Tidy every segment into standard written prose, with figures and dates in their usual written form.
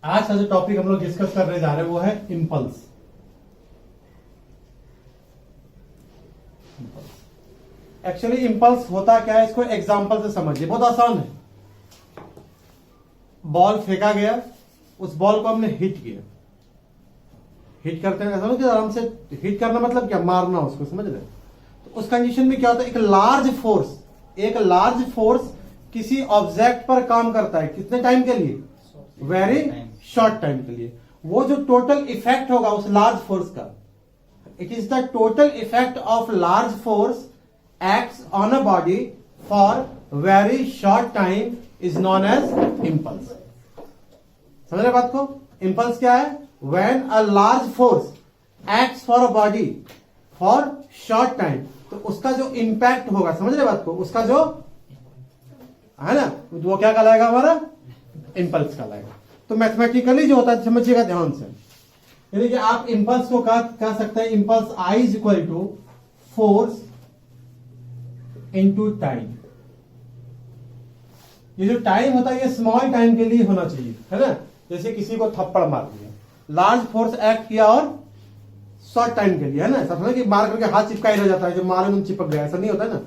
आज का जो टॉपिक हम लोग डिस्कस करने जा रहे हैं वो है इंपल्स। एक्चुअली इंपल्स होता क्या है, इसको एग्जांपल से समझिए, बहुत आसान है। बॉल फेंका गया, उस बॉल को हमने हिट किया। हिट करते हैं ऐसा ना कि आराम से हिट करना मतलब क्या, मारना उसको, समझ रहे? तो उस कंडीशन में क्या होता है, एक लार्ज फोर्स किसी ऑब्जेक्ट पर काम करता है। कितने टाइम के लिए? वेरी शॉर्ट टाइम के लिए। वो जो टोटल इफेक्ट होगा उस लार्ज फोर्स का, it is the total effect of large force acts on a body for very short time is known as impulse. समझ रहे बात को? इंपल्स क्या है? When a large force acts for a body for short time, तो उसका जो impact होगा, समझ रहे बात को, उसका जो है ना, वो क्या कहलाएगा? हमारा इंपल्स कहलाएगा। तो मैथमेटिकली जो होता है, समझिएगा ध्यान से, यानी कि आप इंपल्स को कह सकते हैं, impulse I is equal to force into time. ये जो टाइम होता है ये स्मॉल टाइम के लिए होना चाहिए, है ना। जैसे किसी को थप्पड़ मार दिया, लार्ज फोर्स एक्ट किया और शॉर्ट टाइम के लिए, है ना। ऐसा थोड़ा कि मार करके हाथ चिपका ही रह जाता है, जो मारे में चिपक गया, ऐसा नहीं होता है ना।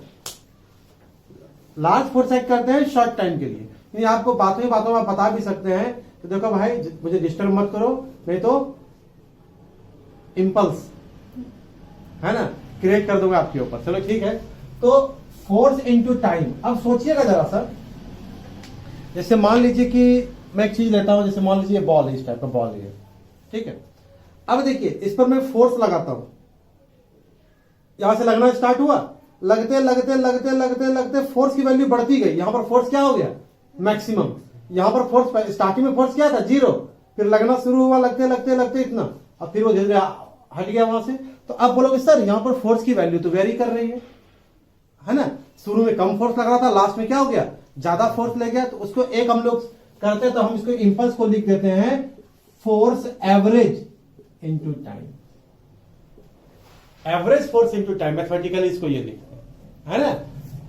लार्ज फोर्स एक्ट करते हैं शॉर्ट टाइम के लिए। यानी आपको बातों में आप बता भी सकते हैं कि देखो भाई, मुझे डिस्टर्ब मत करो, नहीं तो इंपल्स, है ना, क्रिएट कर दूंगा आपके ऊपर। चलो ठीक है। तो फोर्स इनटू टाइम, अब सोचिएगा जरा सा, जैसे मान लीजिए कि मैं एक चीज लेता हूं, जैसे मान लीजिए बॉल है, इस टाइप का बॉल है, ठीक है। अब देखिए इस पर मैं फोर्स लगाता हूं, यहां से लगना स्टार्ट हुआ, लगते लगते लगते लगते लगते फोर्स की वैल्यू बढ़ती गई। यहां पर फोर्स क्या हो गया? मैक्सिमम। यहां पर फोर्स, स्टार्टिंग में फोर्स क्या था? 0, फिर लगना शुरू हुआ, लगते लगते लगते इतना, अब फिर वो धीरे धीरे हट गया वहां से। तो अब बोलोगे सर यहां पर फोर्स की वैल्यू तो वेरी कर रही है ना। शुरू में कम फोर्स लग रहा था, लास्ट में क्या हो गया? ज्यादा फोर्स ले गया। तो उसको एक हम लोग करते हैं, तो हम इसको इंपल्स को लिख देते हैं force average into time. Average force into time, mathematically इसको ये लिखते हैं, है ना।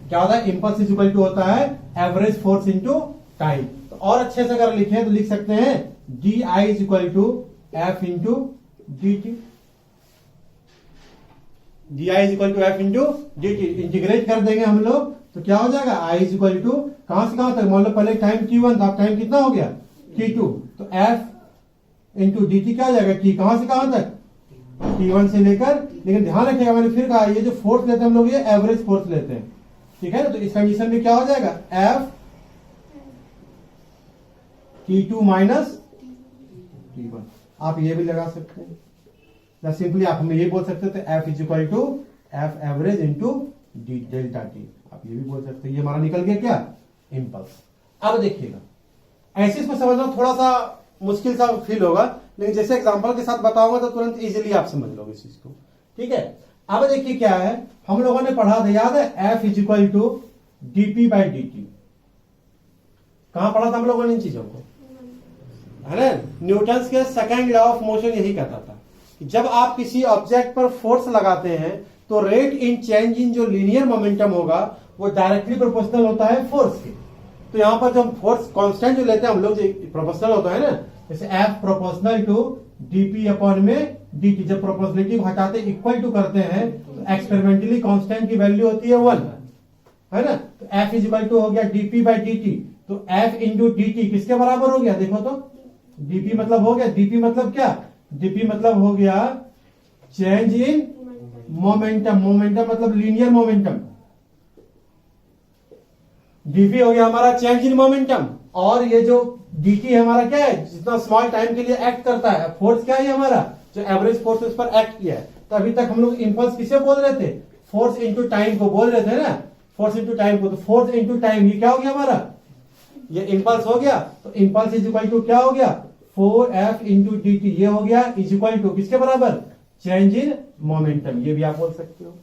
क्या होता है? इंपल्स इज इक्वल टू होता है एवरेज फोर्स इनटू टाइम। तो और अच्छे से अगर लिखें तो लिख सकते हैं D I is equal to F into D T. D I is equal to F into D T. Integrate कर देंगे हम लोग तो क्या हो जाएगा? आई इज इक्वल टू कहां से कहां तक? मान लो पहले टाइम t1 था, अब टाइम कितना हो गया? t2। तो एफ इंटू डी टी क्या हो जाएगा? t कहां से कहां तक? t1 से लेकर, लेकिन ध्यान रखिएगा मैंने फिर कहा, ये जो फोर्स लेते हैं हम लोग, ये एवरेज फोर्स लेते हैं, ठीक है ना। तो इस कंडीशन में क्या हो जाएगा? F t2 minus t1। आप ये भी लगा सकते हैं, या सिंपली आप हमें ये बोल सकते थे F is equal to F average into D delta T. आप ये भी बोल सकते हैं। ये हमारा निकल गया क्या? इंपल्स। अब देखिएगा, ऐसे इसको समझना थोड़ा सा मुश्किल सा फील होगा, लेकिन जैसे एग्जांपल के साथ बताऊंगा तो तुरंत इजीली आप समझ लोगे इस चीज को, ठीक है। अब देखिए क्या है, हम लोगों ने पढ़ा था, याद है? F is equal to DP by D T. कहां पढ़ा था हम लोगों ने इन चीजों को? है ना, न्यूटन के सेकंड लॉ ऑफ मोशन यही कहता था कि जब आप किसी ऑब्जेक्ट पर फोर्स लगाते हैं तो रेट इन चेंज इन जो लीनियर मोमेंटम होगा वो डायरेक्टली प्रोपोर्शनल होता है फोर्स के। तो यहां पर जब फोर्स कांस्टेंट जो लेते हैं हम लोग, प्रोपोर्शनल होता है ना, जैसे F proportional to DP upon में डी टी। जब प्रोपोर्शनलिटी हटाते इक्वल टू करते हैं तो एक्सपेरिमेंटली कांस्टेंट की वैल्यू होती है 1, है ना। तो एफ इज इक्वल टू हो गया डीपी बाई डी टी। तो एफ इंटू डी टी किसके बराबर हो गया? देखो तो, डीपी मतलब हो गया, डीपी मतलब क्या? डीपी मतलब हो गया चेंज इन मोमेंटम। मोमेंटम मतलब लीनियर मोमेंटम। डीपी हो गया हमारा चेंज इन मोमेंटम, और ये जो डीटी है हमारा क्या है? जितना स्मॉल टाइम के लिए एक्ट करता है। फोर्स क्या है हमारा? जो एवरेज फोर्स उस पर एक्ट किया है। तो अभी तक हम लोग इंपल्स किसे बोल रहे थे? फोर्स इंटू टाइम को बोल रहे थे ना, फोर्स इंटू टाइम को। तो फोर्स इंटू टाइम ये क्या हो गया हमारा? ये इंपल्स हो गया। तो इंपल्स इज इक्वल टू क्या हो गया? 4f into D T. ये हो गया इज इक्वल टू किसके बराबर? Change in momentum. ये भी आप बोल सकते हो।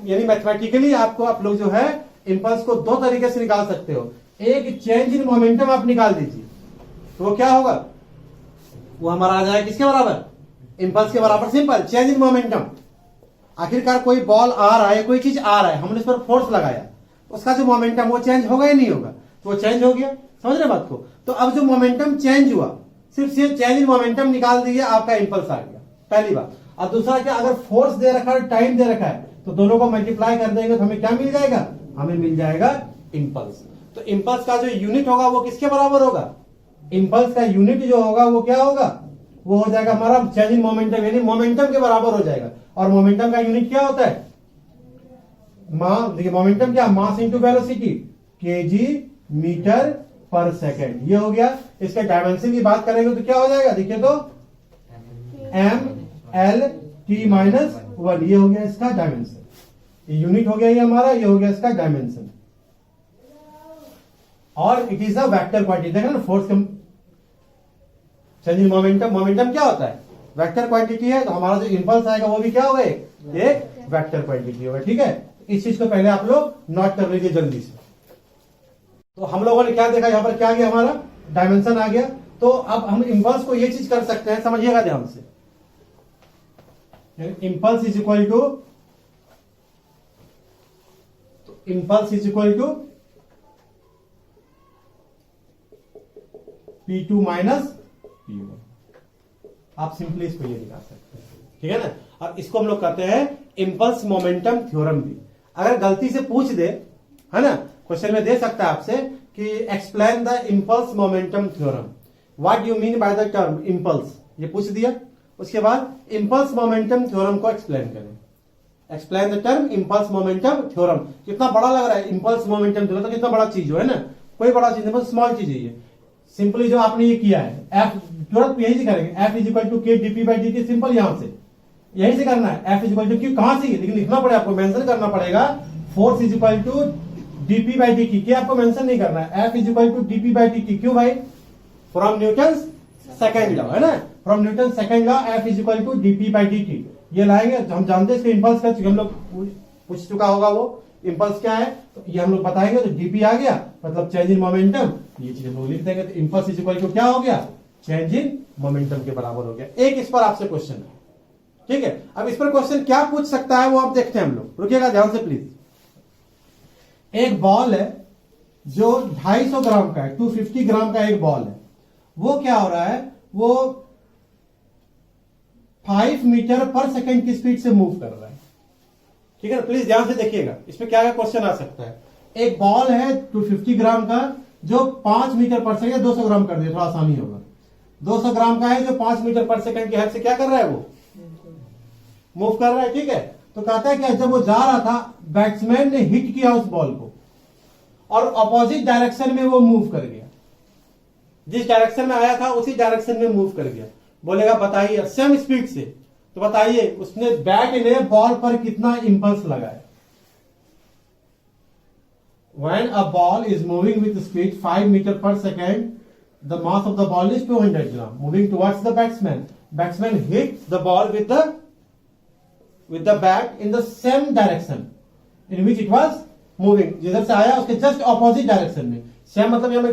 यानी मैथमेटिकली आपको, आप लोग जो है इंपल्स को दो तरीके से निकाल सकते हो। एक चेंज इन मोमेंटम आप निकाल दीजिए, तो वो क्या होगा? वो हमारा आ जाएगा किसके बराबर? इंपल्स के बराबर। Simple, change in momentum. आखिरकार कोई बॉल आ रहा है, कोई चीज आ रहा है, हमने इस पर फोर्स लगाया, उसका जो मोमेंटम वो चेंज होगा या नहीं होगा? तो वो चेंज हो गया। समझ रहे बात को? तो अब जो मोमेंटम चेंज हुआ सिर्फ ये चेंज इन मोमेंटम निकाल दीजिए, आपका इंपल्स आ गया, पहली बात। और दूसरा क्या, अगर फोर्स दे रखा है, टाइम दे रखा है, तो दोनों को मल्टीप्लाई कर देंगे तो हमें क्या मिल जाएगा, हमें मिल जाएगा इंपल्स। तो इंपल्स का जो यूनिट होगा वो किसके बराबर होगा, इंपल्स का यूनिट जो होगा वो क्या होगा, वो हो जाएगा हमारा चेंज इन मोमेंटम, यानी मोमेंटम के बराबर हो जाएगा। और मोमेंटम का यूनिट क्या होता है, देखिए मोमेंटम क्या, mass into velocity, KG metre per second, ये हो गया। इसके डायमेंशन की बात करेंगे तो क्या हो जाएगा, देखिए तो एम एल टी माइनस 1, ये हो गया इसका डायमेंशन, ये यूनिट हो गया ये हमारा, ये हो गया इसका डायमेंशन। और it is a vector quantity, देखा ना force change in momentum, momentum क्या होता है, वेक्टर क्वांटिटी है, तो हमारा जो इंपल्स आएगा वो भी क्या होगा, एक वेक्टर क्वांटिटी होगा। ठीक है, इस चीज को पहले आप लोग नोट कर लीजिए जल्दी से। तो हम लोगों ने क्या देखा, यहां पर क्या आ गया, हमारा डायमेंशन आ गया। तो अब हम इंपल्स को ये चीज कर सकते हैं, समझिएगा ध्यान से, impulse is equal to, impulse is equal to P2 minus P1, आप सिंपली इसको ये निकाल सकते हैं। ठीक है ना, अब इसको हम लोग कहते हैं इंपल्स मोमेंटम थ्योरम भी। अगर गलती से पूछ दे, है ना, क्वेश्चन में दे सकता है आपसे कि explain the impulse momentum theorem, what you mean by the term impulse, ये पूछ दिया। उसके बाद इंपल्स मोमेंटम थ्योरम को एक्सप्लेन करें, explain the term impulse momentum theorem. कितना बड़ा लग रहा है इंपल्स मोमेंटम थ्योरम, तो कितना बड़ा चीज है ना, कोई बड़ा चीज नहीं, बस स्मॉल चीज है ये। सिंपली जो आपने ये किया है, एफ तुरंत यही से करेंगे, F is equal to K DP by D T, simple यहां से यही से करना है। F is equal to Q, कहां से, लेकिन लिखना पड़ेगा आपको, मेंशन करना पड़ेगा, force is equal to DP by D T, क्या आपको मेंशन नहीं करना है। F is equal to DP by D T, क्यों भाई, फ्रॉम न्यूटन सेकंड लॉ, है ना, from Newton second law F is equal to DP by D T, ये लाएंगे। हम जानते हैं इसको इंपल्स कर चुके, हम लोग पूछ चुका होगा वो इंपल्स क्या है, तो ये हम लोग बताएंगे। तो डीपी आ गया मतलब चेंज इन मोमेंटम, ये चीज हम लोग लिख देंगे। तो इंपल्स इज इक्वल टू क्या हो गया, चेंज इन मोमेंटम के बराबर हो गया। एक इस पर आपसे क्वेश्चन है, ठीक है। अब इस पर क्वेश्चन क्या पूछ सकता है वो आप देखते हैं हम लोग, रुकिएगा ध्यान से प्लीज। एक बॉल है जो 250 ग्राम का है, 250 ग्राम का एक बॉल है, वो क्या हो रहा है, वो 5 मीटर पर सेकेंड की स्पीड से मूव कर रहा है। ठीक है, प्लीज ध्यान से देखिएगा, इसमें क्या क्वेश्चन आ सकता है। एक बॉल है 250 ग्राम का जो 5 मीटर पर सेकेंड, 200 ग्राम कर दिया थोड़ा आसानी होगा, 200 ग्राम का है जो 5 मीटर पर सेकेंड की हेल्प से क्या कर रहा है, वो मूव कर रहा है। ठीक है, तो कहता है कि जब वो जा रहा था, बैट्समैन ने हिट किया उस बॉल को और अपोजिट डायरेक्शन में वो मूव कर गया, जिस डायरेक्शन में आया था उसी डायरेक्शन में मूव कर गया। बोलेगा बताइए सेम स्पीड से, तो बताइए उसने बैट ने बॉल पर कितना इंपल्स लगाया। When a ball is moving with speed 5 meter per second, the mass of the ball is 200 gram, moving towards the batsman. Batsman hits the ball with the bat in the same direction in which it was moving. जिधर से आया उसके just opposite direction में। Same मतलब यहां मैं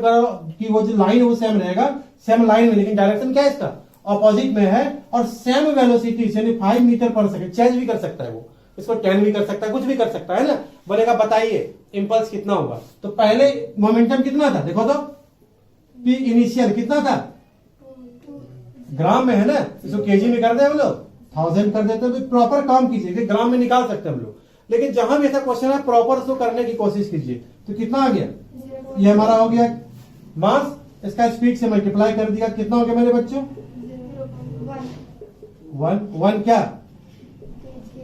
कि वो जो लाइन है वो सेम रहेगा, सेम लाइन में, लेकिन डायरेक्शन क्या है इसका, ऑपोजिट में है। और सेम वेलोसिटी यानी 5 मीटर पर सेकेंड, चेंज भी कर सकता है वो, इसको 10 भी कर सकता है, कुछ भी कर सकता है ना। बोलेगा बताइए इंपल्स कितना होगा। तो पहले मोमेंटम कितना था, देखो तो पी इनिशियल कितना था, ग्राम में है ना, इसको केजी में कर दे हम लोग, 1000 कर देते हैं। प्रॉपर काम कीजिए, ग्राम में निकाल सकते हैं हम लोग, लेकिन जहां भी ऐसा क्वेश्चन है प्रॉपर उसको करने की कोशिश कीजिए। तो कितना आ गया, ये हमारा हो गया मास, इसका स्पीड से मल्टीप्लाई कर दिया, कितना हो गया मेरे बच्चों, 1 क्या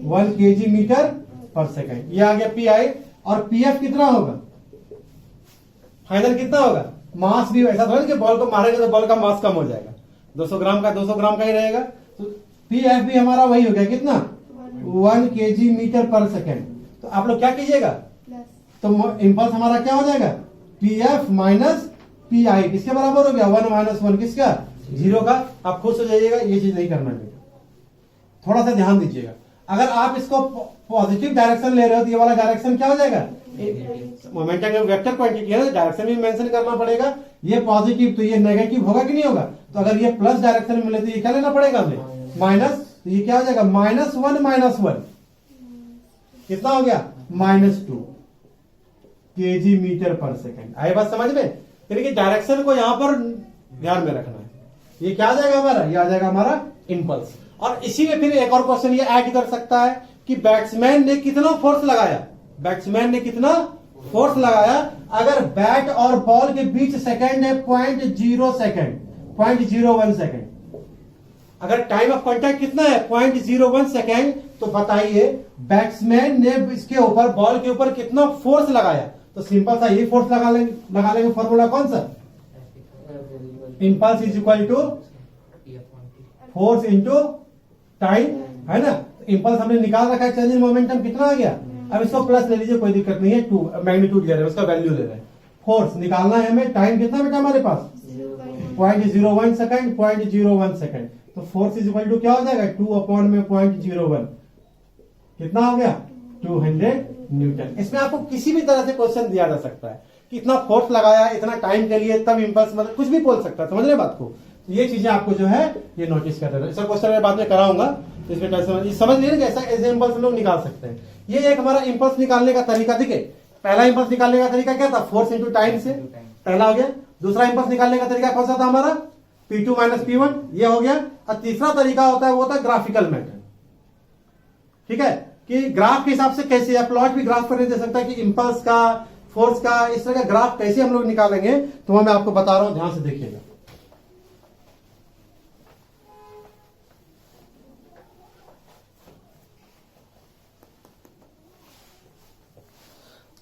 1 केजी मीटर पर सेकेंड, ये आ गया पी आई। और पीएफ कितना होगा, फाइनल कितना होगा, मास भी वैसा थोड़ा कि बॉल को मारेगा तो बॉल का मास कम हो जाएगा, 200 ग्राम का 200 ग्राम का ही रहेगा। तो पीएफ भी हमारा वही हो गया, कितना 1 केजी मीटर पर सेकेंड। तो आप लोग क्या कीजिएगा, तो इंपल्स हमारा क्या हो जाएगा, पीएफ माइनस पी आई, किसके बराबर हो गया, 1 माइनस 1 किसका, 0 का। आप खुश हो जाइएगा, ये चीज नहीं करना है, थोड़ा सा ध्यान दीजिएगा। अगर आप इसको पॉजिटिव डायरेक्शन ले रहे हो तो ये वाला डायरेक्शन क्या हो जाएगा, मोमेंटम का वेक्टर क्वांटिटी है, डायरेक्शन भी मेंशन करना पड़ेगा। ये पॉजिटिव तो ये नेगेटिव होगा कि नहीं होगा। तो अगर ये प्लस डायरेक्शन में मिले तो ये क्या लेना पड़ेगा हमें, माइनस। तो ये क्या हो जाएगा, -1 -1 कितना हो गया, -2 केजी मीटर पर सेकेंड। आई बात समझ में, यानी कि डायरेक्शन को यहां पर ध्यान में रखना है। ये क्या आ जाएगा हमारा, ये आ जाएगा हमारा इम्पल्स। और इसी में फिर एक और क्वेश्चन ये ऐड कर सकता है कि बैट्समैन ने कितना फोर्स लगाया, बैट्समैन ने कितना फोर्स लगाया। अगर बैट और बॉल के बीच सेकंड है 0.0 सेकंड, 0.01 सेकंड, अगर टाइम ऑफ कांटेक्ट कितना है 0.01 सेकंड, तो बताइए बैट्समैन ने इसके ऊपर, बॉल के ऊपर कितना फोर्स लगाया। तो सिंपल सा ये फोर्स लगा लेंगे फॉर्मूला कौन सा, impulse is equal to force into time, है ना। इंपल्स हमने निकाल रखा है, चेंज इन मोमेंटम कितना आ गया। अब इसको प्लस ले लीजिए, कोई दिक्कत नहीं है, 2 मैग्नीट्यूड ले रहे हैं, उसका वैल्यू ले रहे हैं। फोर्स निकालना है हमें, टाइम कितना बेटा हमारे पास 0.01 सेकंड, 0.01 सेकंड। तो फोर्स इज इक्वल टू क्या हो जाएगा 2 अपॉन में 0.01, कितना हो गया 200 न्यूटन। इसमें आपको किसी भी तरह से क्वेश्चन दिया जा सकता है कि इतना फोर्स लगाया इतना टाइम के लिए, तब इंपल्स, मतलब कुछ भी बोल सकता है, समझ रहे बात को। तो ये चीजें आपको जो है ये नोटिस कर देना। इसका क्वेश्चन मैं बाद में कराऊंगा, तो इसमें कैसे समझ लीजिए कि ऐसा ऐसे इंपल्स लोग निकाल सकते हैं। ये एक हमारा इंपल्स निकालने का तरीका, देखिए पहला इंपल्स निकालने का तरीका क्या था, फोर्स इंटू टाइम से, पहला हो गया। दूसरा इंपल्स निकालने का तरीका कौन सा था हमारा, P2 माइनस P1, ये हो गया। और तीसरा तरीका होता है वो होता है ग्राफिकल मेथड, ठीक है, कि ग्राफ के हिसाब से कैसे, या प्लॉट भी ग्राफ करने दे सकता है कि इंपल्स का, फोर्स का, इस तरह का ग्राफ कैसे हम लोग निकालेंगे, तो मैं आपको बता रहा हूं, ध्यान से देखिएगा।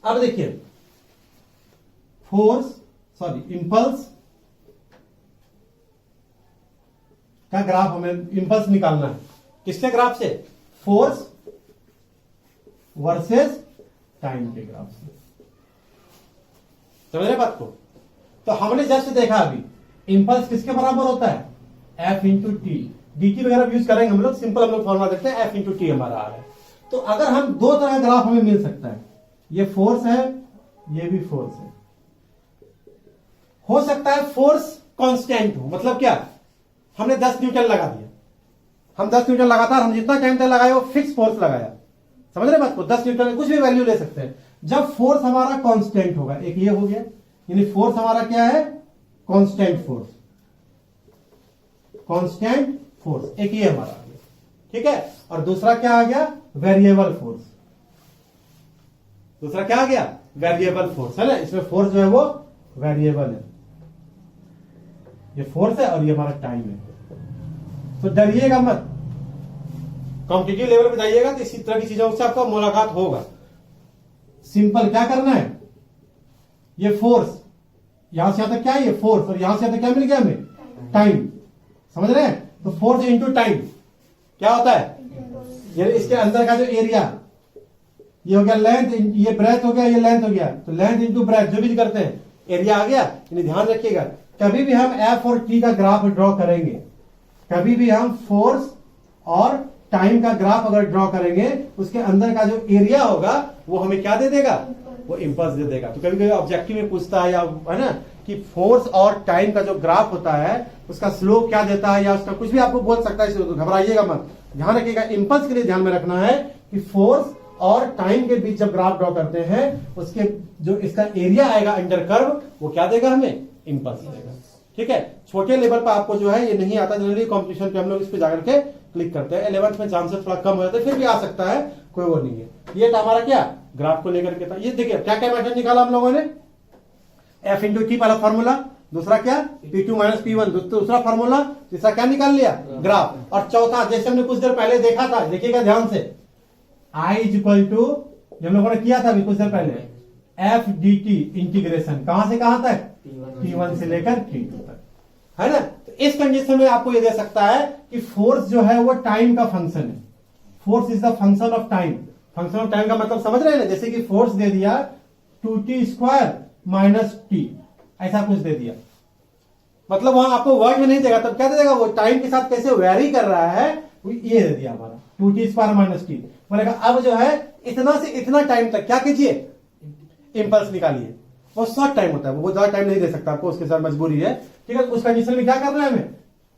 अब देखिए फोर्स, सॉरी इंपल्स का ग्राफ हमें, इंपल्स निकालना है किसके ग्राफ से, फोर्स वर्सेस टाइम के ग्राफ से, समझ रहे बात को। तो हमने जस्ट देखा अभी इंपल्स किसके बराबर होता है F इंटू टी, dt वगैरह यूज करेंगे हम लोग, सिंपल हम लोग फॉर्मूला देखते हैं, F इंटू टी हमारा आ रहा है। तो अगर हम दो तरह का ग्राफ हमें मिल सकता है, ये फोर्स है, ये भी फोर्स है, हो सकता है फोर्स कांस्टेंट हो, मतलब क्या, हमने 10 न्यूटन लगा दिया, हम 10 न्यूटन लगातार, हम जितना टाइम तक लगाए वो फिक्स फोर्स लगाया, समझ रहे बात को, 10 न्यूटन कुछ भी वैल्यू ले सकते हैं। जब फोर्स हमारा कांस्टेंट होगा, एक ये हो गया, यानी फोर्स हमारा क्या है, कांस्टेंट फोर्स, कांस्टेंट फोर्स, एक ये हमारा आ गया, ठीक है। और दूसरा क्या आ गया, वेरिएबल फोर्स, दूसरा क्या आ गया, वेरिएबल फोर्स, है ना। इसमें फोर्स जो है वो वेरिएबल है, ये फोर्स है और ये हमारा टाइम है। तो डरिएगा मत, कॉम्पिटिटिव लेवल पे जाइएगा तो इसी तरह की चीजों से आपका मुलाकात होगा। सिंपल क्या करना है, ये फोर्स यहां से यहां तक क्या है, ये फोर्स, और यहां से यहां तक क्या मिल गया हमें, टाइम, समझ रहे हैं। तो फोर्स इंटू टाइम क्या होता है, ये इसके अंदर का जो एरिया, ये हो गया लेंथ, ये ब्रेथ हो गया, ये लेंथ हो गया, तो लेंथ इंटू ब्रेथ जो भी करते हैं, एरिया आ गया। यानी ध्यान रखिएगा, कभी भी हम F और T का ग्राफ ड्रॉ करेंगे, कभी भी हम फोर्स और टाइम का ग्राफ अगर ड्रॉ करेंगे, उसके अंदर का जो एरिया होगा वो हमें क्या दे देगा, वो इंपल्स दे देगा। तो कभी कभी ऑब्जेक्टिव में पूछता है, या है ना, कि फोर्स और टाइम का जो ग्राफ होता है उसका स्लोप क्या देता है, या उसका कुछ भी आपको बोल सकता है, तो घबराइएगा मत, ध्यान रखिएगा। इंपल्स के लिए ध्यान में रखना है कि फोर्स और टाइम के बीच जब ग्राफ ड्रॉ करते हैं, उसके जो इसका एरिया आएगा अंडर कर्व, वो क्या देगा हमें, इंपल्स देगा, ठीक है। छोटे लेवल पर आपको जो है ये नहीं आता, जनरली कॉम्पिटिशन पे हम लोग इस पे जाकर के क्लिक करते हैं। 11th में चांसेस थोड़ा कम हो जाते हैं, फिर भी आ सकता है, कोई वो नहीं है। ये था हमारा क्या, ग्राफ को लेकर के था। ये देखिए क्या क्या मेथड निकाला हम लोगों ने, F इंटू टी पहला फॉर्मूला, दूसरा क्या P2 माइनस P1 दूसरा फॉर्मूला, तीसरा क्या निकाल लिया, ग्राफ, और चौथा जैसे हमने कुछ देर पहले देखा था, देखिएगा ध्यान से, I इज इक्वल टू, हम लोगों ने किया था अभी कुछ देर पहले, F dt इंटीग्रेशन कहां से कहां तक, T1 से लेकर T2 तक, है ना। तो इस कंडीशन में आपको ये दे सकता है कि फोर्स जो है वो टाइम का फंक्शन है, force is the function of time. Function of time का मतलब समझ रहे हैं ना, जैसे कि फोर्स दे दिया 2t स्क्वायर माइनस टी, ऐसा कुछ दे दिया, मतलब वहां आपको वर्ड में नहीं देगा, तब क्या दे देगा, वो टाइम के साथ कैसे वेरी कर रहा है, ये दे दिया हमारा 2t स्क्वायर माइनस टी। बोलेगा अब जो है इतना से इतना टाइम तक क्या कीजिए, इंपल्स निकालिए। वो शॉर्ट टाइम होता है, वो ज्यादा टाइम नहीं दे सकता आपको, उसके साथ मजबूरी है, ठीक है। उस कंडीशन में क्या करना है हमें,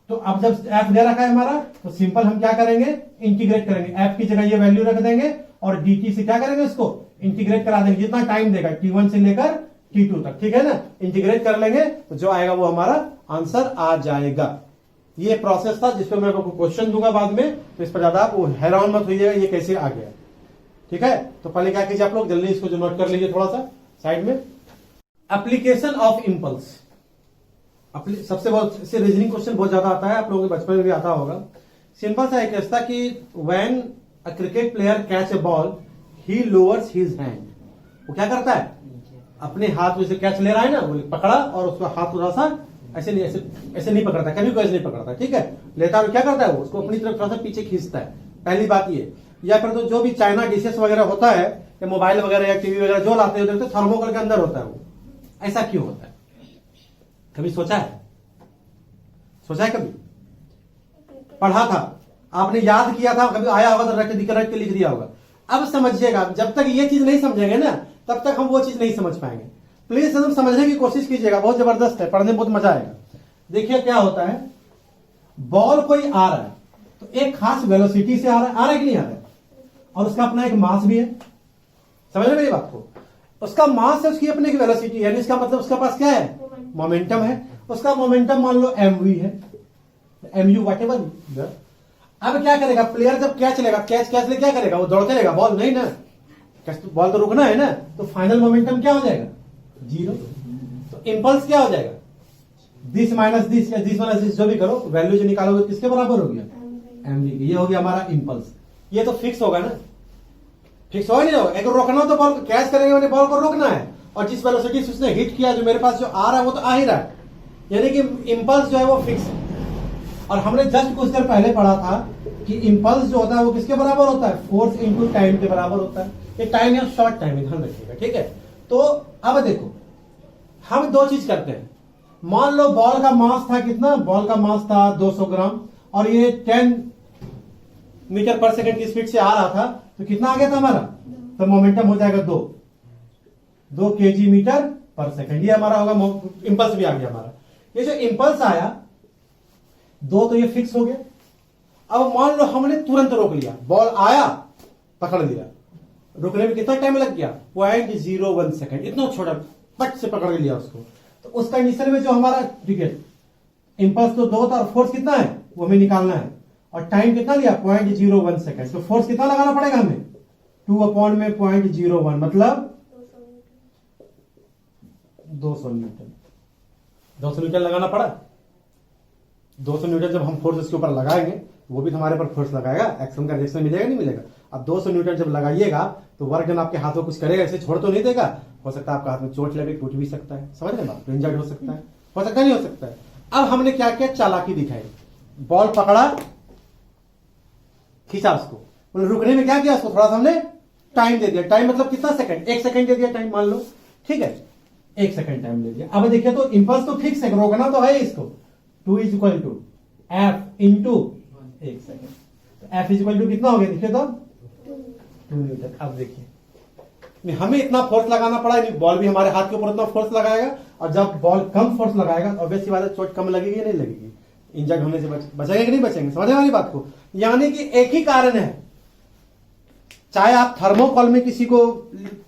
तो अब जब f दे रखा है हमारा, तो सिंपल हम क्या करेंगे, इंटीग्रेट करेंगे, f की जगह ये वैल्यू रख देंगे और dt से क्या करेंगे, उसको इंटीग्रेट करा देंगे, जितना टाइम देगा T1 से लेकर T2 तक, ठीक है ना। इंटीग्रेट कर लेंगे तो जो आएगा वो हमारा आंसर आ जाएगा, ये प्रोसेस था जिसपे मैं आपको क्वेश्चन दूंगा बाद में, तो इस पर ज्यादा आप हैरान मत होइएगा ये कैसे आ गया। ठीक है, तो पहले क्या कीजिए आप लोग जल्दी इसको जो नोट कर लीजिए थोड़ा सा साइड में। एप्लीकेशन ऑफ इम्पल्स, सबसे बहुत से रीजनिंग क्वेश्चन बहुत ज्यादा आता है, आप लोगों के बचपन में भी आता होगा। सिंपल सा एक ऐसा कि when a cricket player catch a ball he lowers his hand, वो क्या करता है अपने हाथ में से कैच ले रहा है ना, वो पकड़ा और उसका हाथ थोड़ा सा ऐसे नहीं, ऐसे नहीं पकड़ता, कभी कोई ऐसे नहीं पकड़ता। ठीक है, लेता है क्या करता है वो उसको अपनी तरफ थोड़ा सा पीछे खींचता है, पहली बात ये। या फिर तो जो भी चाइना डिशेस वगैरह होता है या मोबाइल वगैरह या टीवी वगैरह जो लाते हैं थर्मोकोल के अंदर होता है, वो ऐसा क्यों होता है? कभी सोचा है? सोचा है कभी? पढ़ा था आपने, याद किया था, कभी आया होगा तो रट के लिख दिया होगा। अब समझिएगा, जब तक ये चीज नहीं समझेंगे ना तब तक हम वो चीज नहीं समझ पाएंगे। प्लीज एकदम समझने की कोशिश कीजिएगा, बहुत जबरदस्त है, पढ़ने में बहुत मजा आएगा। देखिए क्या होता है, बॉल कोई आ रहा है तो एक खास वेलोसिटी से आ रहा है कि नहीं आ रहा है, और उसका अपना एक मास भी है। समझ रहे मेरी बात को? उसका मास है, उसकी अपनी एक वेलोसिटी है, इसका मतलब उसके पास क्या है, मोमेंटम है। उसका मोमेंटम मान लो mv है, mu व्हाटएवर। अब क्या करेगा प्लेयर, जब कैच लेगा, कैच ले क्या करेगा, वो दौड़ते रहेगा, बॉल नहीं ना, बॉल तो रुकना है ना, तो फाइनल मोमेंटम क्या हो जाएगा, 0। तो इंपल्स क्या हो जाएगा, दिस माइनस दिस या दिस माइनस दिस, जो भी करो वैल्यू जो निकालोगे किसके बराबर हो गया, mv की। ये हो गया हमारा इंपल्स। ये तो फिक्स होगा ना, फिक्स होगा नहीं होगा। अगर रोकना तो बॉल कैच करेंगे, मैंने बॉल को रोकना है, और जिस वेलोसिटी से उसने हिट किया, जो मेरे पास जो आ रहा है वो तो आ ही रहा है, यानी कि इंपल्स जो है वो फिक्स है। और हमने जस्ट कुछ देर पहले पढ़ा था कि इंपल्स जो होता है वो किसके बराबर होता है, फोर्स इनटू टाइम के बराबर होता है। ये टाइम या शॉर्ट टाइम है, ध्यान रखिएगा। ठीक है, तो अब देखो हम दो चीज करते हैं। मान लो बॉल का मास था कितना, बॉल का मास था 200 ग्राम, और ये 10 मीटर पर सेकंड की स्पीड से आ रहा था, तो कितना आ गया था हमारा, तो मोमेंटम हो जाएगा 2 kg मीटर पर सेकंड। ये हमारा होगा, इंपल्स भी आ गया हमारा। ये जो इंपल्स आया 2, तो ये फिक्स हो गया। अब मान लो हमने तुरंत रोक लिया, बॉल आया पकड़ लिया, रुकने में कितना टाइम लग गया, 0.01 सेकंड, इतना छोटा पट से पकड़ लिया उसको। तो उस कंडीशन में जो हमारा क्रिकेट इंपल्स तो 2 था, और फोर्स कितना है वो हमें निकालना है, और टाइम कितना लिया 0.01 सेकंड। तो फोर्स कितना लगाना पड़ेगा हमें, 2/0.01 मतलब 200 न्यूटन। 200 न्यूटन लगाना पड़ा। 200 न्यूटन जब हम फोर्स इसके ऊपर लगाएंगे, वो भी हमारे पर फोर्स लगाएगा, एक्शन का रिएक्शन मिलेगा नहीं मिलेगा। अब 200 न्यूटन जब लगाइएगा तो वर्क डन आपके हाथों कुछ करेगा, ऐसे छोड़ तो नहीं देगा। हो सकता है आपका हाथ में चोट लगे, टूट भी सकता है, समझ रहे बात, इंजर्ड हो सकता है, हो सकता नहीं हो सकता है। अब हमने क्या किया, चालाकी दिखाई, बॉल पकड़ा, खींचा उसको, मतलब रुकने में क्या किया, उसको थोड़ा सा हमने टाइम दे दिया। टाइम मतलब कितना सेकंड, 1 सेकंड दे दिया टाइम मान लो, ठीक है, 1 सेकंड टाइम दे दिया। अब देखिए तो इंपल्स तो फिक्स है, रोकना तो है इसको। 2 = f इंटू 1 सेकंड, तो f = कितना हो गया, देखिए तो 2 न्यूटन। अब देखिए हमें इतना फोर्स लगाना पड़ा, बॉल भी हमारे हाथ के ऊपर इतना फोर्स लगाएगा, और जब बॉल कम फोर्स लगाएगा तो ऑब्वियसली बात है चोट कम लगेगी या नहीं लगेगी, इंजर्ड होने से बचेंगे कि नहीं बचेंगे, समझ वाली बात को। यानी कि एक ही कारण है, चाहे आप थर्मोकॉल में किसी को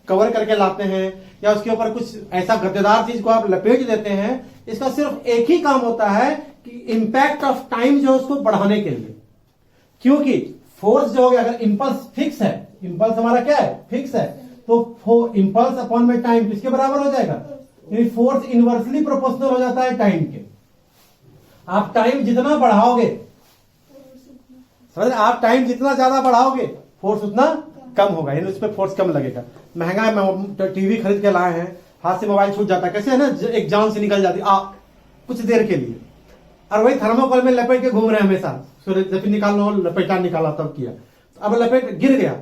कवर करके लाते हैं या उसके ऊपर कुछ ऐसा गद्देदार चीज को आप लपेट देते हैं, इसका सिर्फ एक ही काम होता है कि इंपैक्ट ऑफ टाइम जो है उसको बढ़ाने के लिए। क्योंकि फोर्स जो हो गया, अगर इंपल्स फिक्स है, इंपल्स हमारा क्या है, फिक्स है, तो इंपल्स अपॉन में टाइम किसके बराबर हो जाएगा, यानी फोर्स इनवर्सली प्रोपोर्शनल हो जाता है टाइम के। आप टाइम जितना बढ़ाओगे, समझ रहे, आप टाइम जितना ज्यादा बढ़ाओगे फोर्स उतना कम होगा, यानी उस पर फोर्स कम लगेगा। महंगा टीवी खरीद के लाए हैं, हाथ से मोबाइल छूट जाता है, कैसे है ना, एक जान से निकल जाती कुछ देर के लिए, और वही थर्मोकोल में लपेट के घूम रहे हैं हमेशा, जब निकालना हो लपेटा निकाला तब किया, अब लपेट गिर गया,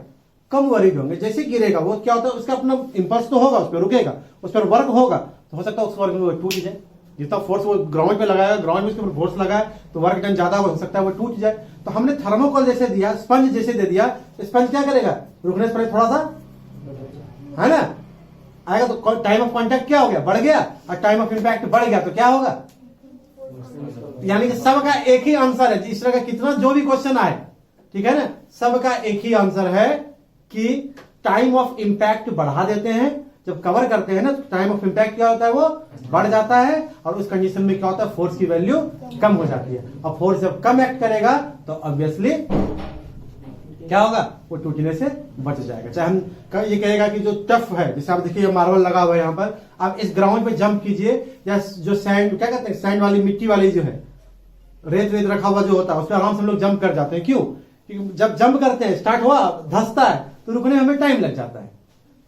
कम वरीड होंगे। जैसे गिरेगा वो क्या होता है, उसका अपना इंपल्स तो होगा, उस पर रुकेगा, उस पर वर्क होगा, तो हो सकता है उस वर्क में वो टूट जाए। जितना फोर्स वो ग्राउंड पे लगाया, ग्राउंड में उसके ऊपर फोर्स लगाया तो वर्क डन ज्यादा हो सकता है वो टूट जाए। तो हमने थर्मोकोल जैसे दिया, स्पंज जैसे दे दिया, स्पंज क्या करेगा, रुकने से पहले थोड़ा सा है ना आएगा, तो टाइम ऑफ कॉन्टैक्ट क्या हो गया, बढ़ गया, और टाइम ऑफ इंपैक्ट बढ़ गया, तो क्या होगा, यानी कि सबका एक ही आंसर है। इस तरह का कितना जो भी क्वेश्चन आए, ठीक है ना, सबका एक ही आंसर है कि टाइम ऑफ इंपैक्ट बढ़ा देते हैं जब कवर करते हैं ना तो टाइम ऑफ इम्पैक्ट क्या होता है, वो बढ़ जाता है, और उस कंडीशन में क्या होता है, फोर्स की वैल्यू कम हो जाती है। और फोर्स जब कम एक्ट करेगा तो ऑब्वियसली क्या होगा, वो टूटने से बच जाएगा। चाहे हम ये कहेगा कि जो टफ है, जैसे आप देखिए मार्बल लगा हुआ है यहाँ पर, आप इस ग्राउंड पे जंप कीजिए, या जो सैंड क्या कहते हैं, सैंड वाली मिट्टी वाली जो है, रेत वेत रखा हुआ जो होता है, उस पर आराम से हम लोग जंप कर जाते हैं। क्यों? क्योंकि जब जंप करते हैं, स्टार्ट हुआ, धंसता है, तो रुकने में हमें टाइम लग जाता है,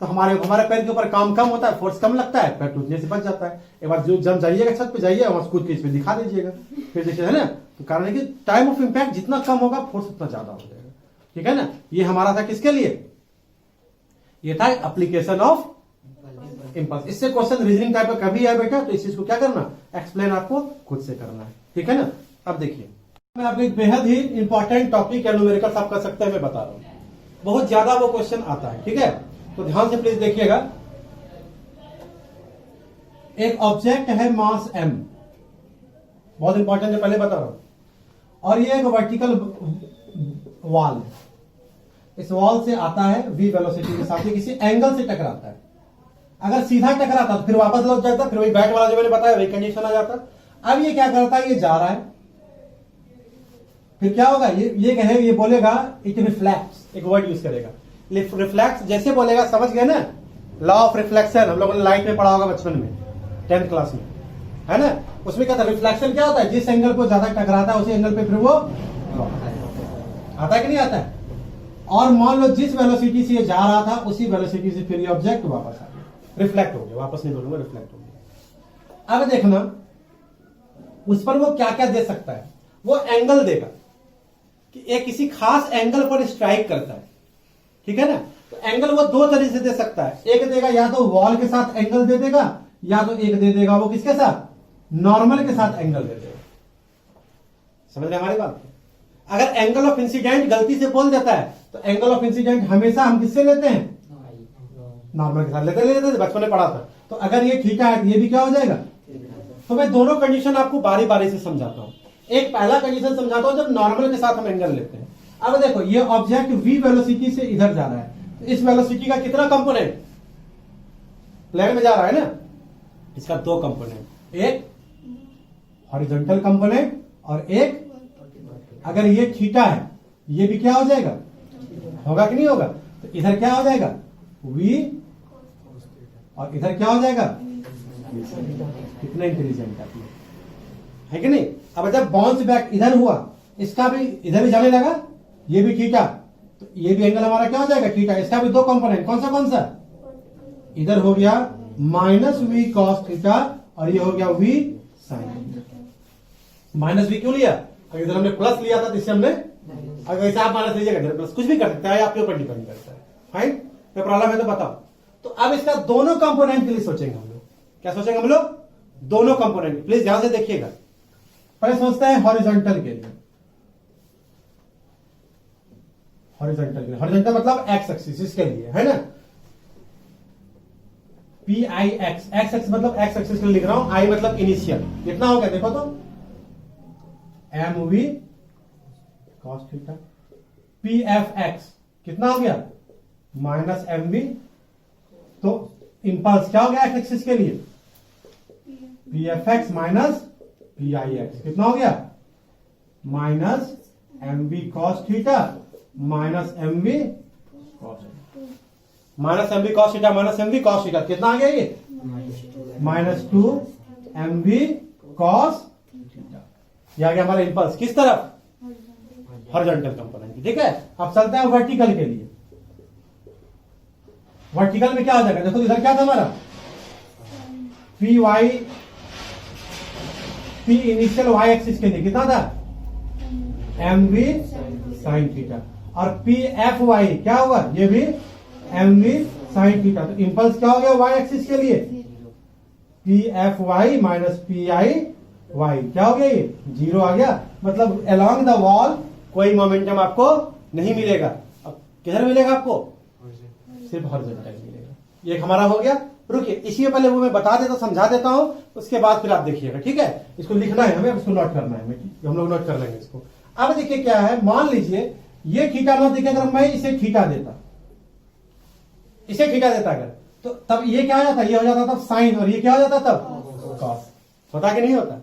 तो हमारे पैर के ऊपर काम कम होता है, फोर्स कम लगता है, पैर टूटने से बच जाता है। एक बार जो जंप जाइएगा, छत पे जाइए, वहां कूद के इस पे दिखा दीजिएगा, फिर देखिए, है ना। तो कारण है कि टाइम ऑफ इम्पैक्ट जितना कम होगा, फोर्स उतना ज्यादा हो जाएगा। ठीक है ना। ये हमारा था किसके लिए, ये था एप्लीकेशन ऑफ इंपल्स। इससे क्वेश्चन रीजनिंग टाइप का कभी है बेटा, तो इस चीज को क्या करना, एक्सप्लेन आपको खुद से करना है। ठीक है ना। अब देखिए, मैं आपको एक बेहद ही इंपॉर्टेंट टॉपिक है, न्यूमेरिकल्स आप कर सकते हैं, मैं बता रहा हूं, बहुत ज्यादा वो क्वेश्चन आता है। ठीक है, तो ध्यान से प्लीज देखिएगा। एक ऑब्जेक्ट है मास m, बहुत इंपॉर्टेंट है, पहले बता रहा हूं, और ये एक वर्टिकल वॉल है। इस वॉल से आता है v वेलोसिटी के साथ, किसी एंगल से टकराता है। अगर सीधा टकराता तो फिर वापस लौट जाता, फिर वही बैट वाला जो मैंने बताया वही कंडीशन आ जाता। अब ये क्या करता है, ये जा रहा है, फिर क्या होगा, ये कहे, ये बोलेगा इट रिफ्लेक्ट्स, एक वर्ड यूज करेगा, रिफ्लेक्ट्स। जैसे बोलेगा, समझ गए ना, लॉ ऑफ रिफ्लेक्शन हम लोगों ने लाइट में पढ़ा होगा बचपन में, 10th क्लास में, है ना। उसमें क्या था, रिफ्लेक्शन क्या होता है, जिस एंगल को ज्यादा टकराता है उसी एंगल पे फिर वो आता है कि नहीं आता है। और मान लो जिस वेलोसिटी से ये जा रहा था, उसी वेलोसिटी से फिर ये ऑब्जेक्ट वापस आ गया, रिफ्लेक्ट हो गया, वापस नहीं बोलूंगा, रिफ्लेक्ट हो गया। अब देखना उस पर वो क्या क्या दे सकता है, वो एंगल देगा कि एक किसी खास एंगल पर स्ट्राइक करता है। ठीक है ना। तो एंगल वो दो तरीके से दे सकता है, एक देगा या तो वॉल के साथ एंगल दे देगा, या तो एक दे देगा वो किसके साथ, नॉर्मल के साथ एंगल दे देगा। समझ रहे हमारी बात। अगर एंगल ऑफ इंसिडेंट गलती से बोल देता है, तो एंगल ऑफ इंसिडेंट हमेशा हम किससे लेते हैं, नॉर्मल के साथ लेते थे, बचपन में पढ़ा था। तो अगर ये थीटा है, ये भी क्या हो जाएगा। तो मैं दोनों कंडीशन आपको बारी बारी से समझाता हूं। एक पहला कंडीशन समझाता हूं जब नॉर्मल के साथ हम एंगल लेते हैं। अब देखो, ये ऑब्जेक्ट v वेलोसिटी से इधर जा रहा है, तो इस वेलोसिटी का कितना कंपोनेंट, प्लेन में जा रहा है ना, इसका दो कंपोनेंट, एक हॉरिजॉन्टल कंपोनेंट और एक, अगर ये थीटा है, ये भी क्या हो जाएगा, होगा कि नहीं होगा। तो इधर क्या हो जाएगा v, और इधर क्या हो जाएगा, कितना इंटेलिजेंट है कि नहीं। अब जब बाउंस बैक इधर हुआ, इसका भी इधर भी जाने लगा, ये भी थीटा, तो ये भी एंगल हमारा क्या हो जाएगा, थीटा। इसका भी दो कंपोनेंट, कौन सा, इधर हो गया माइनस वी कॉस थीटा, और ये हो गया वी साइन। माइनस वी क्यों लिया, अगर इधर हमने प्लस लिया था तो इससे हमने, अगर ऐसे आप माइनस लीजिएगा इधर प्लस, कुछ भी कर सकते हैं, आपके ऊपर डिपेंड करता है। फाइन, कोई प्रॉब्लम है तो बताओ। तो अब इसका दोनों कंपोनेंट के लिए सोचेंगे हम लोग, क्या सोचेंगे हम लोग, दोनों कंपोनेंट। प्लीज ध्यान से देखिएगा। पहले सोचते हैं हॉरिजॉन्टल के लिए, हॉरिजॉन्टल मतलब एक्स एक्सिस के लिए, है ना। P I x, x x मतलब एक्स एक्सिस के लिए लिख रहा हूं, आई मतलब इनिशियल, कितना हो गया देखो तो, M V cos theta, P F X कितना हो गया, माइनस एम वी। तो इंपल्स क्या हो गया एक्स एक्सिस के लिए, P F X minus P I X, कितना हो गया, minus M V cos theta minus M V cos, minus M V cos theta minus M V cos theta, कितना आ गया ये, minus 2 M V cos theta. ये आ गया हमारा इंपल्स किस तरफ, हॉरिजॉन्टल कंपोनेंट। ठीक है। अब चलते हैं वर्टिकल के लिए। वर्टिकल में क्या हो जाएगा, देखो इधर क्या था हमारा, P Y, P initial Y axis के लिए कितना था, एम वी साइन थीटा, और पी एफ वाई क्या हुआ, ये भी एम वी साइन थीटा। तो इंपल्स क्या हो गया वाई एक्सिस के लिए, P F Y minus P I Y, क्या हो गया ये, 0 आ गया। मतलब अलोंग द वॉल कोई मोमेंटम आपको नहीं मिलेगा। अब किधर मिलेगा आपको, सिर्फ हॉरिजॉन्टल मिलेगा। ये हमारा हो गया। रुकिए, इसी में पहले वो मैं बता देता, समझा देता हूं, उसके बाद फिर आप देखिएगा। ठीक है, इसको लिखना है हमें, इसको नोट करना है, हम लोग नोट कर लेंगे इसको। अब देखिए क्या है, मान लीजिए ये थीटा मत देखिए, अगर मैं इसे थीटा देता, अगर तो तब ये क्या हो जाता, ये हो जाता तब साइन, और ये क्या हो जाता तब कॉस। होता कि नहीं होता,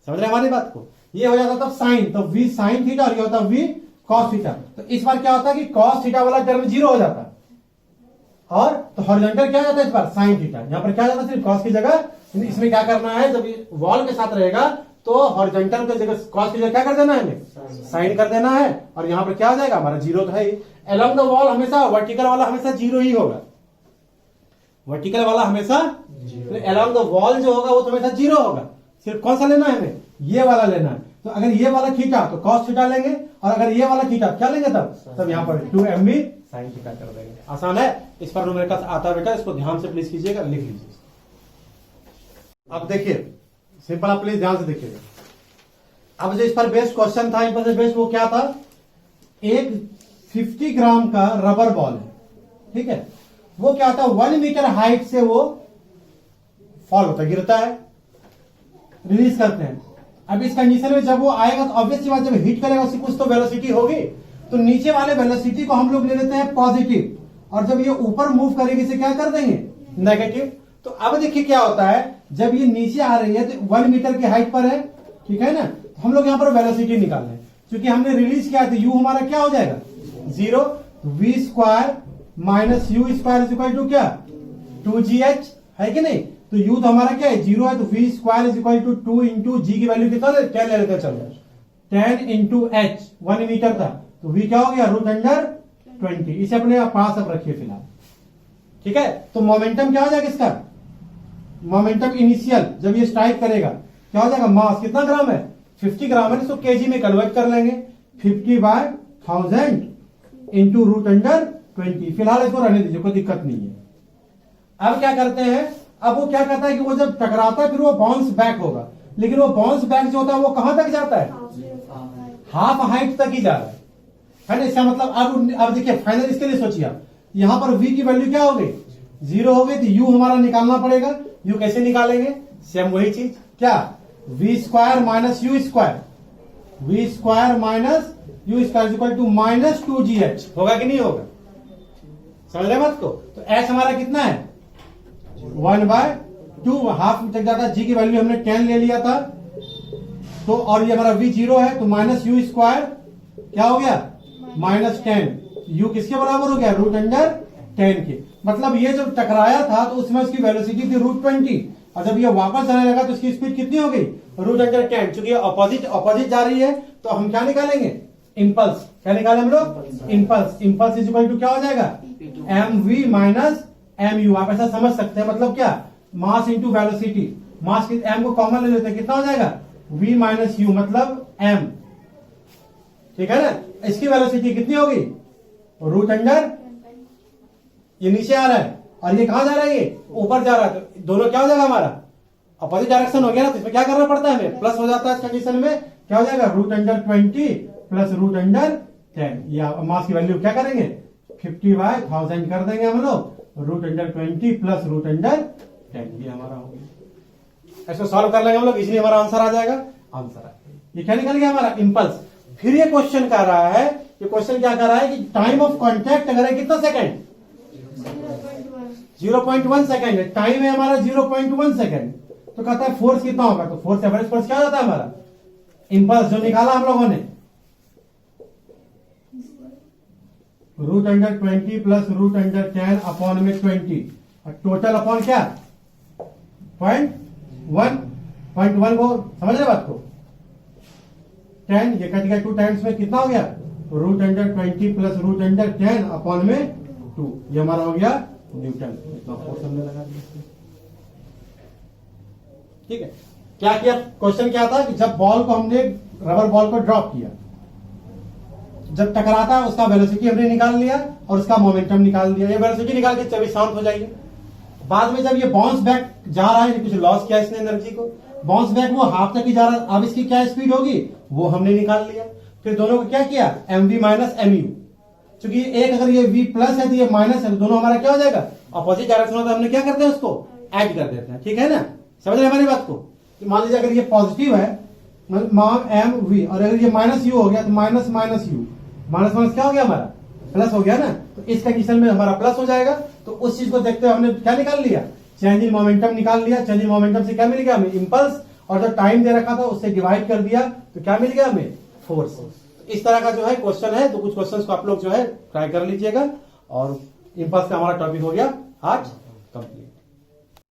समझ रहे हमारी बात को। ये हो जाता तब साइन, तो वी साइन थीटा, और ये होता वी कॉस थीटा। तो इस बार क्या होता है कि कॉस थीटा वाला टर्म 0 हो जाता, और तो हॉरिजॉन्टल क्या हो जाता है इस बार साइन थीटा। यहां पर क्या हो जाता सिर्फ कॉस की जगह, इसमें क्या करना है, जब ये वॉल के साथ रहेगा तो हॉरिजॉन्टल की जगह कॉस की जगह क्या कर देना है, हमें साइन कर देना है, और यहां पर क्या हो जाएगा हमारा 0 तो है ही। अलोंग द वॉल हमेशा वर्टिकल वाला हमेशा 0 ही होगा, वर्टिकल वाला हमेशा, अलोंग द वॉल जो होगा वो तो हमेशा 0 होगा। सिर्फ कौन सा लेना है हमें, ये वाला लेना है। तो अगर ये वाला थीटा तो कॉस थीटा लेंगे, और अगर ये वाला थीटा क्या लेंगे तब यहाँ पर 2mv साइन थीटा कर देंगे। आसान है, इस पर न्यूमेरिकल आता है बेटा, इसको ध्यान से प्लीज कीजिएगा, लिख लीजिए। अब देखिए सिंपल, आप प्लीज ध्यान से देखिएगा। अब जो इस पर बेस्ड क्वेश्चन था, इन पर से बेस्ड वो क्या था, एक 50 ग्राम का रबर बॉल है, ठीक है, वो क्या होता है 1 मीटर हाइट से वो फॉल होता है, गिरता है, रिलीज करते हैं। अब इस कंडीशन में जब वो आएगा तो ऑब्वियसली बात, जब हिट करेगा उसकी कुछ तो वेलोसिटी होगी, तो नीचे वाले वेलोसिटी को हम लोग ले लेते हैं पॉजिटिव, और जब ये ऊपर मूव करेगी इसे क्या कर देंगे नेगेटिव। तो अब देखिए क्या होता है, जब ये नीचे आ रही है तो 1 मीटर की हाइट पर है, ठीक है ना, तो हम लोग यहां पर वेलोसिटी निकाल रहे हैं, क्योंकि हमने रिलीज किया तो यू हमारा क्या हो जाएगा 0, V square minus U square is equal to क्या 2gh, है कि नहीं। तो यू तो हमारा क्या है 0 है, तो V square is equal to 2 into g की वैल्यू कितना 10 ले लेते, चलो 10 इंटू एच 1 मीटर था, तो वी क्या हो गया √20। इसे अपने पास अब रखिए फिलहाल, ठीक है। तो मोमेंटम क्या हो जाएगा इसका, मोमेंटम इनिशियल जब ये स्ट्राइक करेगा क्या हो जाएगा, मास कितना ग्राम है 50 ग्राम है, इसको केजी में कन्वर्ट कर लेंगे, 50/1000 इंटू √20। फिलहाल इसको रहने दीजिए, कोई दिक्कत नहीं है। अब क्या करते हैं, अब वो क्या करता है कि वो जब टकराता है फिर वो बाउंस बैक होगा, लेकिन वो बाउंस बैक जो होता है वो कहां तक जाता है, हाफ हाइट तक ही जा रहा है ना। इसका मतलब अब देखिए फाइनल इसके लिए सोचिए आप, यहां पर v की वैल्यू क्या हो गई 0 हो गई, तो u हमारा निकालना पड़ेगा। u कैसे निकालेंगे, सेम वही चीज, क्या v square minus U square, v square minus U square equal to minus 2gh, होगा कि नहीं होगा, समझ रहे बात को। तो h हमारा कितना है 1/2, हाफ तक जाता है, g की वैल्यू हमने 10 ले लिया था, तो और ये हमारा v 0 है, तो माइनस यू स्क्वायर क्या हो गया -10, u किसके बराबर हो गया √10 के। मतलब ये जब टकराया था तो उसमें उसकी वेलोसिटी थी √20, और जब ये वापस आने लगा तो इसकी स्पीड कितनी हो गई √10। चूंकि ऑपोजिट जा रही है तो हम क्या निकालेंगे, इंपल्स। क्या निकाले हम लोग, impulse. Impulse is equal to क्या हो जाएगा mv माइनस mu। आप ऐसा समझ सकते हैं, मतलब क्या मास इंटू वेलोसिटी, मास की m को कॉमन ले लेते हैं, कितना हो जाएगा v माइनस u मतलब m, ठीक है ना। इसकी वेलोसिटी कितनी होगी √10, ये नीचे आ रहा है और ये कहां जा रहा है, ये ऊपर जा रहा है, तो दोनों क्या हो जाएगा हमारा अपोजिट डायरेक्शन हो गया ना। तो इसमें क्या करना पड़ता है हमें, प्लस हो जाता है इस कंडीशन में, क्या हो जाएगा √20 प्लस √10। या मास की वैल्यू क्या करेंगे 50/1000 कर देंगे हम लोग, √20 प्लस √10 ये हमारा हो गया। इसको सॉल्व कर लेंगे हम लोग, इसलिए हमारा आंसर आ जाएगा, आंसर आ ये क्या निकल गया हमारा इंपल्स। फिर ये क्वेश्चन कर रहा है, ये क्वेश्चन क्या कर रहा है कि टाइम ऑफ कांटेक्ट अगर है कितना सेकंड 0.1 सेकंड है, टाइम है हमारा 0.1 सेकंड, तो कहता है फोर्स कितना होगा, तो फोर्स एवरेज फोर्स क्या होता है हमारा इंपल्स जो निकाला हम लोगों ने √20 प्लस √10 अपॉन में 20, और टोटल अपॉन क्या 0.1 को समझ रहे बात को 10, ये कट गया 2 टाइम्स में कितना हो गया √20 प्लस √10 अपॉन में 2, ये हमारा हो गया न्यूटन। इतना फोर्स हमने लगा दिया, ठीक है। क्या किया, क्वेश्चन क्या था कि जब बॉल को हमने रबर बॉल को ड्रॉप किया, जब टकराता है उसका वेलोसिटी हमने निकाल लिया और उसका मोमेंटम निकाल दिया। ये वेलोसिटी निकाल के चलिए शांत हो जाइए। बाद में जब ये बाउंस बैक जा रहा है, कुछ लॉस किया इसने एनर्जी को, बाउंस बैक वो हाफ तक ही जा रहा है, अब इसकी क्या स्पीड होगी वो हमने निकाल लिया। फिर दोनों को क्या किया mv माइनस mu, क्योंकि एक अगर ये v प्लस है तो ये माइनस है, तो दोनों हमारा क्या हो जाएगा अपोजिट डायरेक्शन होता है, हमने क्या करते हैं उसको ऐड कर देते हैं, ठीक है ना। समझ रहे हमारी बात को। मान लीजिए अगर ये पॉजिटिव है mv, और अगर ये माइनस u हो गया तो minus minus u, minus minus क्या हो गया हमारा प्लस हो गया ना, तो इस कंडीशन में हमारा प्लस हो जाएगा। तो उस चीज को देखते हुए हमने क्या निकाल लिया, चेंज इन मोमेंटम निकाल लिया। चेंज इन मोमेंटम से क्या मिल गया हमें, इंपल्स, और जो टाइम दे रखा था उससे डिवाइड कर दिया तो क्या मिल गया हमें, फोर्स। इस तरह का जो है क्वेश्चन है, तो कुछ क्वेश्चंस को आप लोग जो है ट्राई कर लीजिएगा। और इंपल्स का हमारा टॉपिक हो गया आज कंप्लीट।